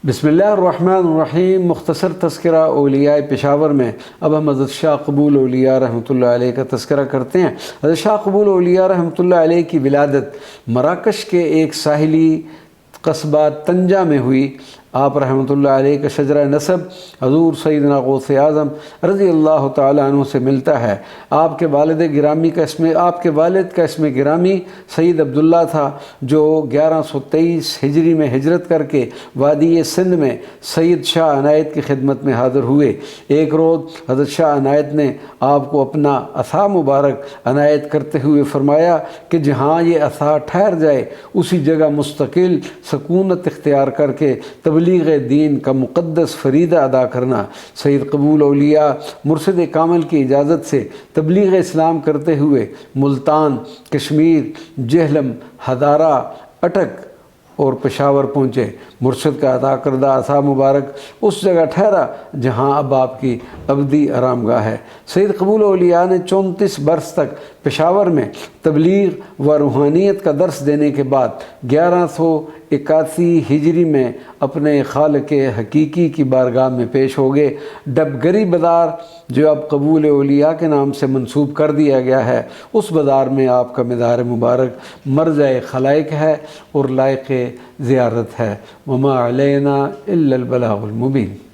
बिस्मिल्लाहिर्रहमानिर्रहीम। मुख्तसर तज़किरा औलिया पेशावर में अब हम हज़रत शाह कबूल औलिया रहमतुल्लाह अलैह का तज़किरा करते हैं। हज़रत शाह कबूल औलिया रहमतुल्लाह अलैह की विलादत मराकश के एक साहिली कस्बा तंजा में हुई। आप रहमतुल्लाह अलैह का शजरा नसब हज़ूर सैयदना गौसे आज़म रज़ी अल्लाह ताला अन्हु से मिलता है। आपके वालिद का इसम गिरामी सैयद अब्दुल्ला था, जो 1123 हिजरी में हिजरत करके वादी सिंध में सैयद शाह अनायत की खिदमत में हाज़िर हुए। एक रोज़ हज़रत शाह अनायत ने आपको अपना असा मुबारक अनायत करते हुए फ़रमाया कि जहाँ ये असा ठहर जाए उसी जगह मुस्तकिल सकूनत इख्तियार करके तबलीग दीन का मुक़द्दस फ़रीदा अदा करना। सैयद कबूल औलिया मुर्शिद कामिल की इजाज़त से तबलीग इस्लाम करते हुए मुल्तान, कश्मीर, जेहलम, हदारा, अटक और पेशावर पहुँचे। मुर्शिद का अता करदा असा मुबारक उस जगह ठहरा जहाँ अब आपकी अबदी आरामगाह है। सैयद कबूल औलिया ने 34 बरस तक पेशावर में तबलीग व रूहानियत का दर्स देने के बाद 1181 हिजरी में अपने खालिक हकीकी की बारगाह में पेश हो गए। डबगरी बाज़ार, जो अब कबूल औलिया के नाम से मंसूब कर दिया गया है, उस बाज़ार में आपका मज़ार मुबारक मरज़ा खलाइक है और लायक ज़ियारत है। वमा अलैना इल्लल बलागुल मुबीन।